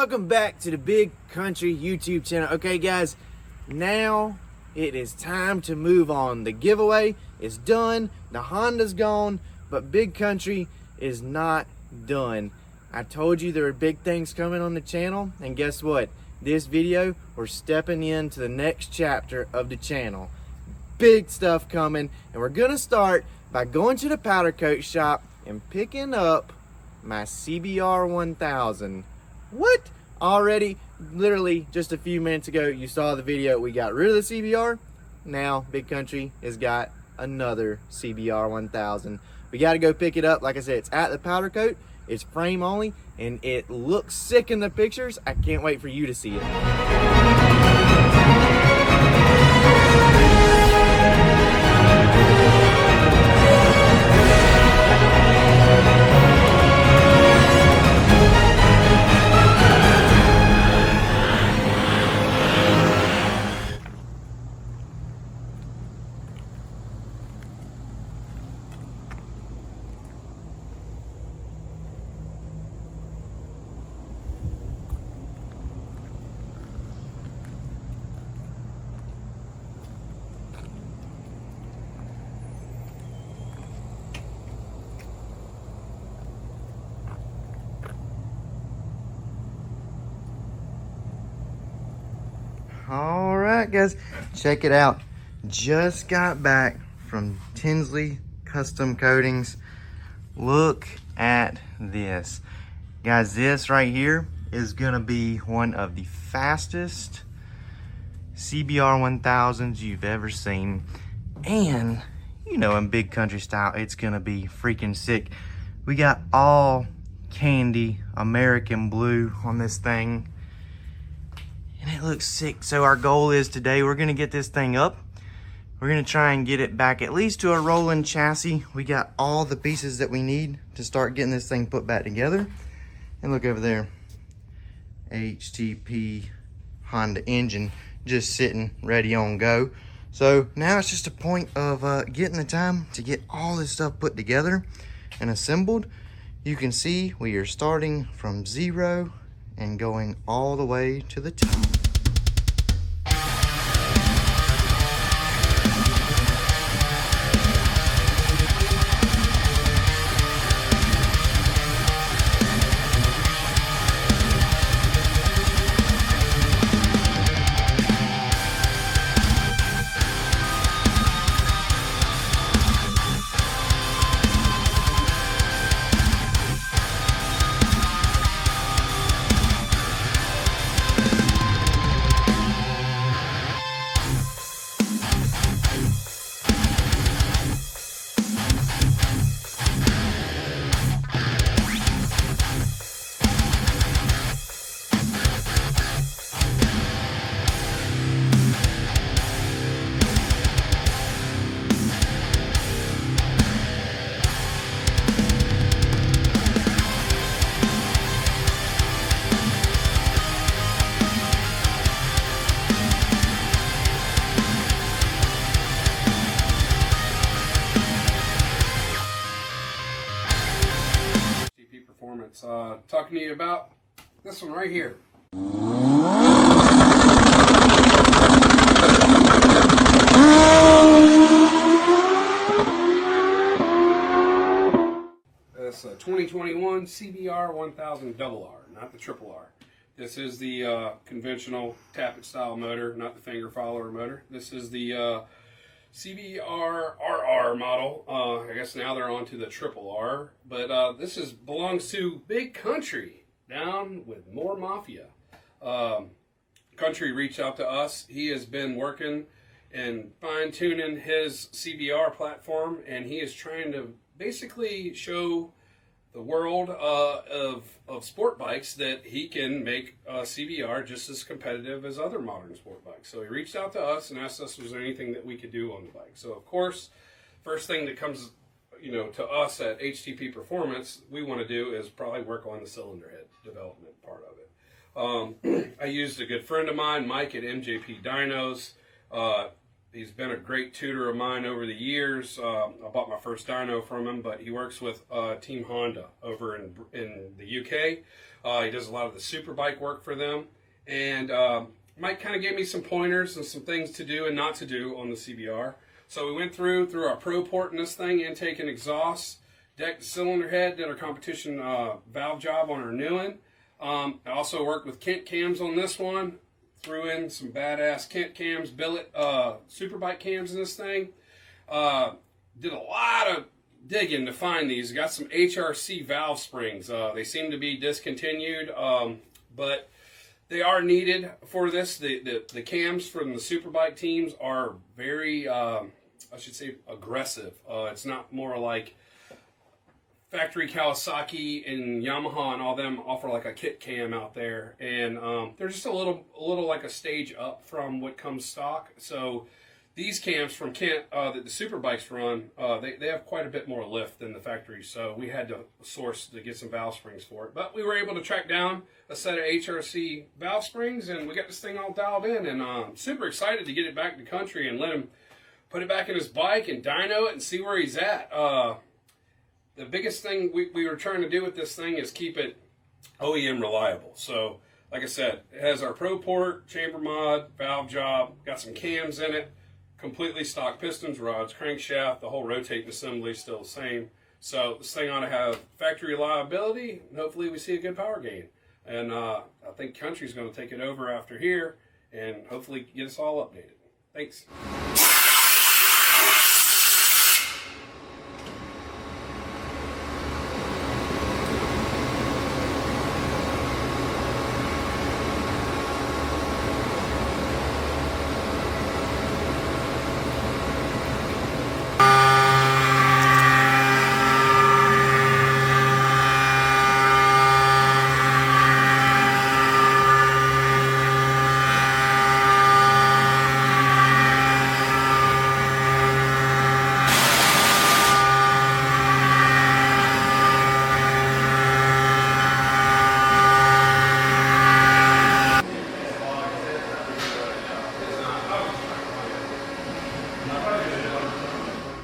welcome back to the Big Country YouTube channel. Okay guys, now it is time to move on. The giveaway is done, the Honda's gone, but Big Country is not done. I told you there were big things coming on the channel, and guess what? This video, we're stepping into the next chapter of the channel. Big stuff coming, and we're gonna start by going to the powder coat shop and picking up my CBR 1000. What? Already, literally just a few minutes ago, you saw the video. We got rid of the CBR. Now Big Country has got another CBR 1000. We got to go pick it up. Like I said, it's at the powder coat. It's frame only, and it looks sick in the pictures. I can't wait for you to see it. All right, guys, check it out. Just got back from Tinsley Custom Coatings. Look at this. Guys, this right here is gonna be one of the fastest CBR 1000s you've ever seen. And, you know, in Big Country style, it's gonna be freaking sick. We got all candy American blue on this thing. And it looks sick. So our goal is today, we're gonna get this thing up. We're gonna try and get it back at least to a rolling chassis. We got all the pieces that we need to start getting this thing put back together. And look over there, HTP Honda engine just sitting ready on go. So now it's just a point of getting the time to get all this stuff put together and assembled. You can see we are starting from zero and going all the way to the top. Talking to you about this one right here. This 2021 CBR 1000 double R, not the triple R. This is the conventional tappet style motor, not the finger follower motor. This is the CBR RR model. I guess now they're on to the triple R, but this belongs to Big Country down with More Mafia. Country reached out to us. He has been working and fine-tuning his CBR platform, and he is trying to basically show the world of sport bikes that he can make a CBR just as competitive as other modern sport bikes. So he reached out to us and asked us if there was anything that we could do on the bike. So of course, first thing that comes, to us at HTP Performance, we want to do is probably work on the cylinder head development part of it. I used a good friend of mine, Mike at MJP Dynos. He's been a great tutor of mine over the years. I bought my first dyno from him, but he works with Team Honda over in the UK. He does a lot of the superbike work for them. And Mike kind of gave me some pointers and some things to do and not to do on the CBR. So we went through our pro port in this thing, intake and exhaust, decked the cylinder head, did our competition valve job on our new one. I also worked with Kent cams on this one. Threw in some badass Kent cams, billet superbike cams in this thing. Did a lot of digging to find these. Got some HRC valve springs. They seem to be discontinued, but they are needed for this. The cams from the superbike teams are very, I should say, aggressive. It's not more like factory Kawasaki and Yamaha and all them offer like a kit cam out there, and they're just a little like a stage up from what comes stock. So these cams from Kent that the superbikes run, they have quite a bit more lift than the factory. So we had to source to get some valve springs for it, but we were able to track down a set of HRC valve springs, and we got this thing all dialed in. And I'm super excited to get it back to country and let him put it back in his bike and dyno it and see where he's at. The biggest thing we were trying to do with this thing is keep it OEM reliable. So, like I said, it has our Pro Port, chamber mod, valve job, got some cams in it, completely stock pistons, rods, crankshaft, the whole rotating assembly is still the same. So this thing ought to have factory reliability, and hopefully we see a good power gain. And I think Country's going to take it over after here and hopefully get us all updated. Thanks.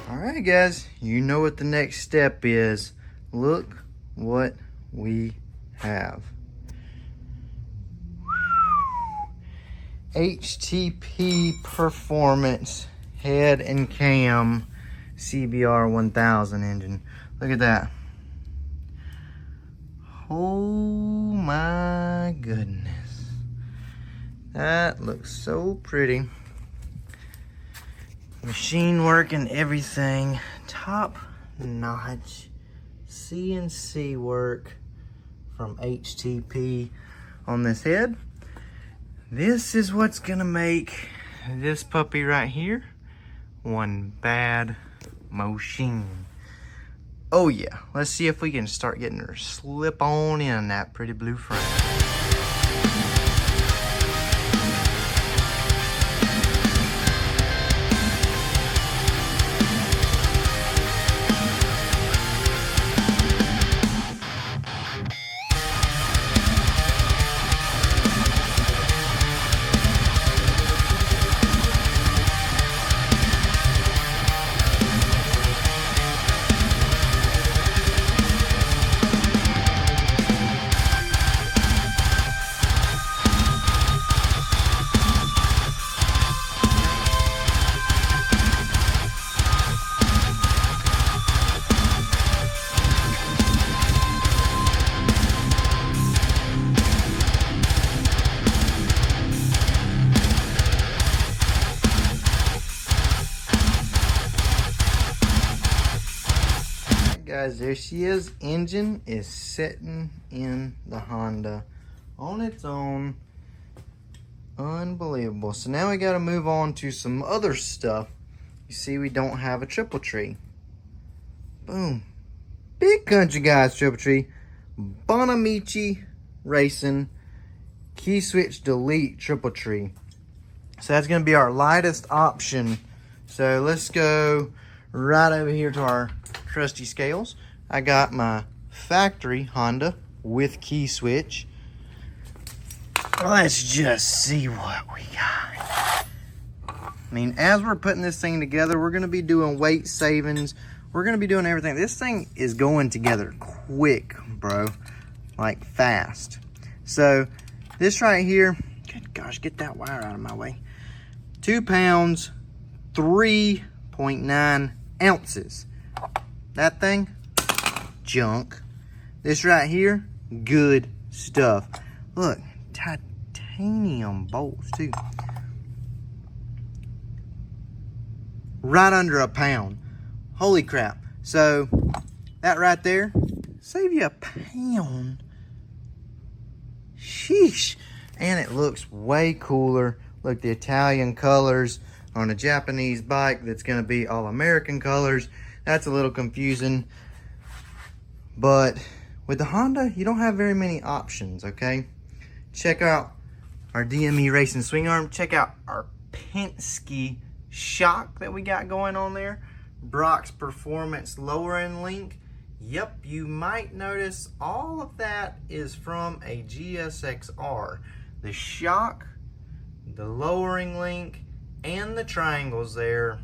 Alright guys, you know what the next step is. Look what we have. HTP Performance head and cam CBR 1000 engine. Look at that. Oh my goodness. That looks so pretty. Machine work and everything. Top notch CNC work from HTP on this head. This is what's gonna make this puppy right here one bad machine. Oh yeah, let's see if we can start getting her slip on in that pretty blue frame. Guys, there she is. Engine is sitting in the Honda on its own. Unbelievable. So now we got to move on to some other stuff. You see, we don't have a triple tree. Boom. Big Kountry guys, triple tree. Bonamici Racing key switch delete triple tree. So that's going to be our lightest option. So let's go right over here to our trusty scales. I got my factory Honda with key switch. Let's just see what we got. I mean, as we're putting this thing together, we're gonna be doing weight savings. We're gonna be doing everything. This thing is going together quick, bro, like fast. So this right here, good gosh, get that wire out of my way. 2 pounds, 3.9 ounces. That thing, junk. This right here, good stuff. Look, titanium bolts too. Right under a pound. Holy crap. So that right there, save you a pound. Sheesh. And it looks way cooler. Look, the Italian colors on a Japanese bike that's gonna be all American colors. That's a little confusing. But with the Honda, you don't have very many options, okay? Check out our DME Racing swing arm. Check out our Penske shock that we got going on there. Brock's Performance lowering link. Yep, you might notice all of that is from a GSX-R. The shock, the lowering link, and the triangles there,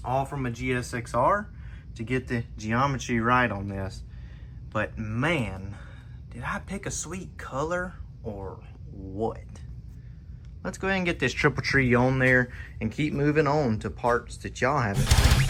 all from a GSX-R to get the geometry right on this. But man, did I pick a sweet color or what? Let's go ahead and get this triple tree on there and keep moving on to parts that y'all haven't seen.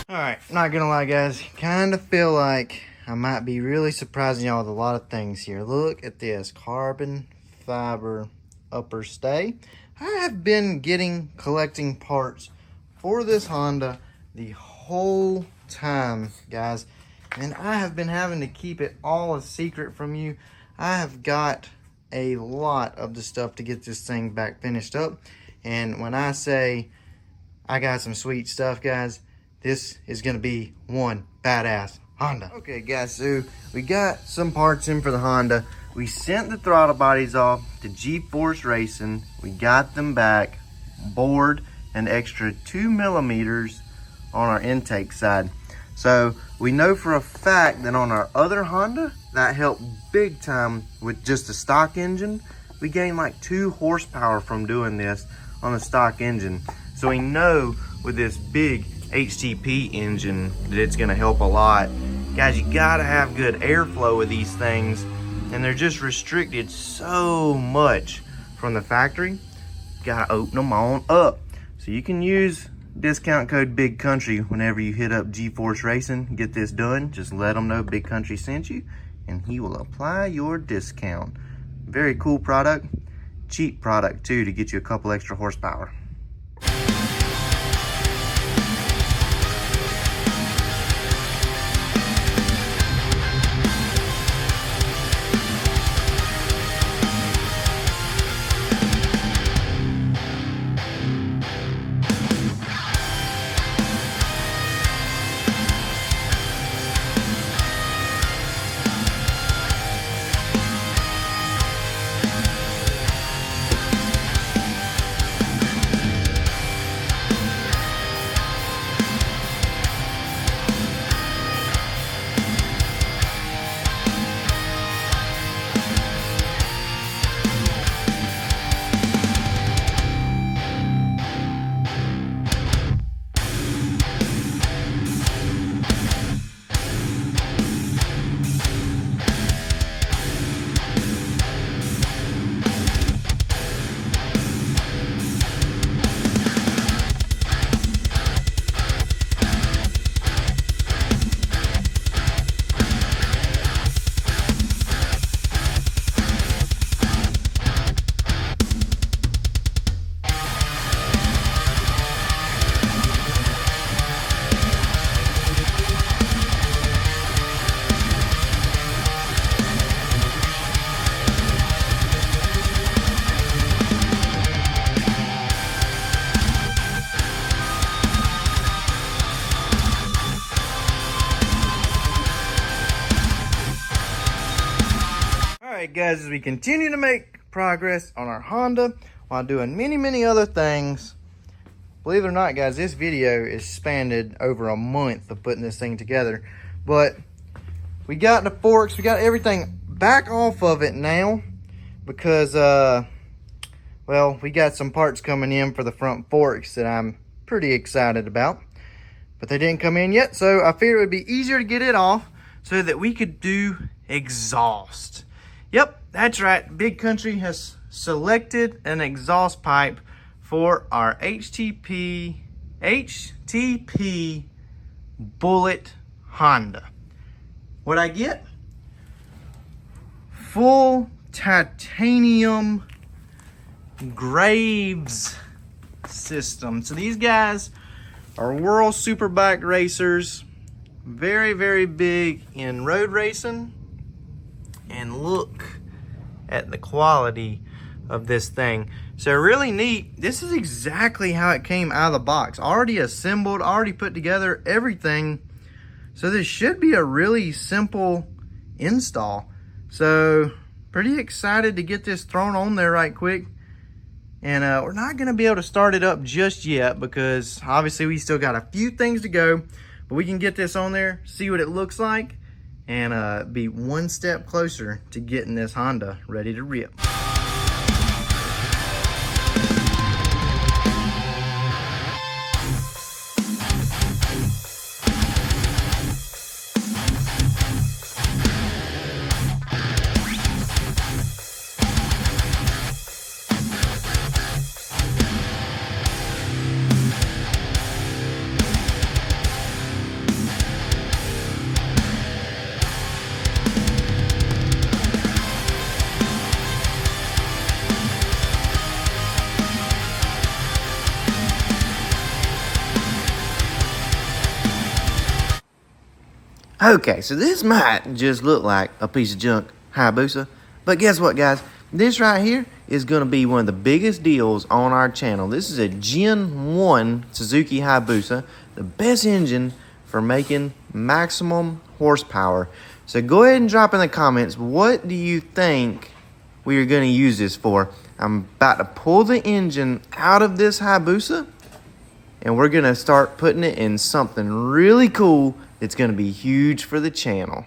Alright, not gonna lie guys, kind of feel like I might be really surprising y'all with a lot of things here. Look at this, carbon fiber upper stay. I have been collecting parts for this Honda the whole time, guys, and I have been having to keep it all a secret from you. I have got a lot of the stuff to get this thing back finished up, and when I say I got some sweet stuff, guys, this is gonna be one badass Honda. Okay guys, so we got some parts in for the Honda. We sent the throttle bodies off to G-Force Racing. We got them back, bored an extra 2 millimeters on our intake side. So we know for a fact that on our other Honda, that helped big time with just the stock engine. We gained like 2 horsepower from doing this on the stock engine. So we know with this big HTP engine that it's gonna help a lot. Guys, you gotta have good airflow with these things, and they're just restricted so much from the factory. Gotta open them on up. So you can use discount code Big Kountry whenever you hit up G-Force Racing, get this done. Just let them know Big Kountry sent you, and he will apply your discount. Very cool product, cheap product too, to get you a couple extra horsepower. Alright guys, as we continue to make progress on our Honda, while doing many other things. Believe it or not, guys, this video is spanned over a month of putting this thing together. But we got the forks, we got everything back off of it now because, well, we got some parts coming in for the front forks that I'm pretty excited about. But they didn't come in yet, so I figured it would be easier to get it off so that we could do exhaust. Yep, that's right. Big Kountry has selected an exhaust pipe for our HTP Bullet Honda. What I get? Full titanium Graves system. So these guys are world superbike racers, very big in road racing. And look at the quality of this thing. So really neat. This is exactly how it came out of the box. Already assembled, already put together, everything. So this should be a really simple install. So pretty excited to get this thrown on there right quick. And we're not gonna be able to start it up just yet because obviously we still got a few things to go, but we can get this on there, see what it looks like, and be one step closer to getting this Honda ready to rip. Okay, so this might just look like a piece of junk Hayabusa, but guess what, guys? This right here is going to be one of the biggest deals on our channel. This is a Gen 1 Suzuki Hayabusa, the best engine for making maximum horsepower. So go ahead and drop in the comments, what do you think we are going to use this for? I'm about to pull the engine out of this Hayabusa, and we're going to start putting it in something really cool. It's going to be huge for the channel.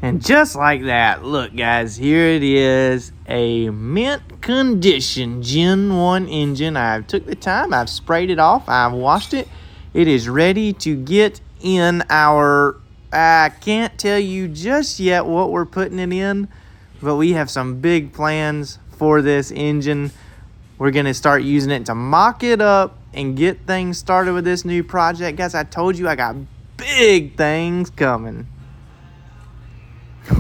And just like that, look guys, here it is, a mint condition Gen 1 engine. I've took the time, I've sprayed it off, I've washed it. It is ready to get in our, I can't tell you just yet what we're putting it in, but we have some big plans for this engine. We're gonna start using it to mock it up and get things started with this new project. Guys, I told you I got big things coming.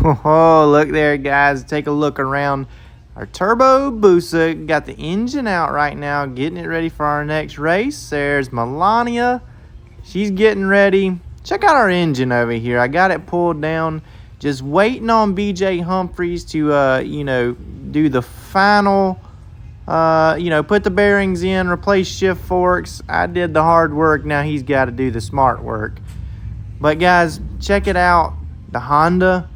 Oh, look there, guys. Take a look around. Our turbo Busa. Got the engine out right now, getting it ready for our next race. There's Melania. She's getting ready. Check out our engine over here. I got it pulled down. Just waiting on BJ Humphreys to, you know, do the final, you know, put the bearings in, replace shift forks. I did the hard work. Now he's got to do the smart work. But guys, check it out. The Honda.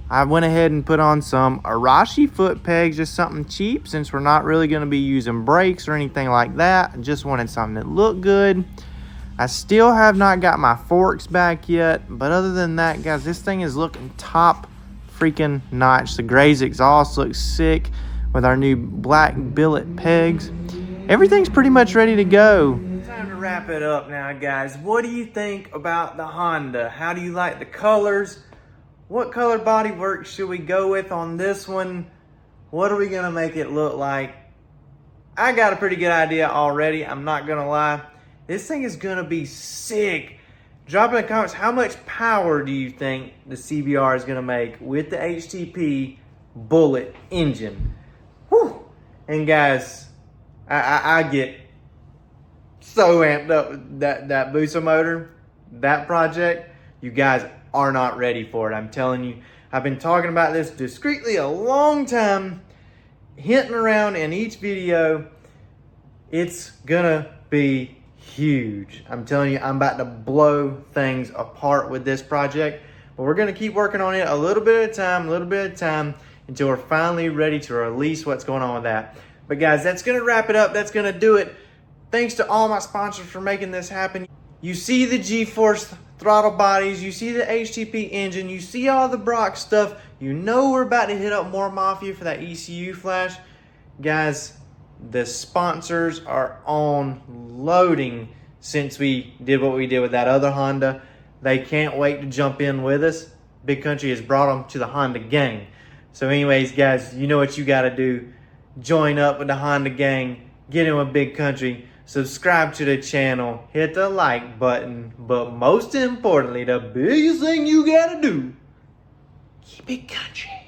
I went ahead and put on some Arashi foot pegs, just something cheap since we're not really going to be using brakes or anything like that. I just wanted something that looked good. I still have not got my forks back yet, but other than that, guys, this thing is looking top freaking notch. The Gray's exhaust looks sick with our new black billet pegs. Everything's pretty much ready to go. Time to wrap it up now, guys. What do you think about the Honda? How do you like the colors? What color bodywork should we go with on this one? What are we gonna make it look like? I got a pretty good idea already, I'm not gonna lie. This thing is gonna be sick. Drop in the comments, how much power do you think the CBR is gonna make with the HTP bullet engine? Whew. And guys, I get so amped up with that Busa motor, that project. You guys are not ready for it, I'm telling you. I've been talking about this discreetly a long time, hinting around in each video. It's gonna be huge. I'm telling you, I'm about to blow things apart with this project. But we're gonna keep working on it a little bit at a time, until we're finally ready to release what's going on with that. But guys, that's gonna wrap it up. That's gonna do it. Thanks to all my sponsors for making this happen. You see the G-Force throttle bodies, you see the HTP engine, you see all the Brock stuff. You know we're about to hit up more Mafia for that ECU flash. Guys, the sponsors are on loading since we did what we did with that other Honda. They can't wait to jump in with us. Big Kountry has brought them to the Honda gang. So anyways, guys, you know what you got to do. Join up with the Honda gang. Get in with Big Kountry. Subscribe to the channel. Hit the like button. But most importantly, the biggest thing you got to do, keep it country.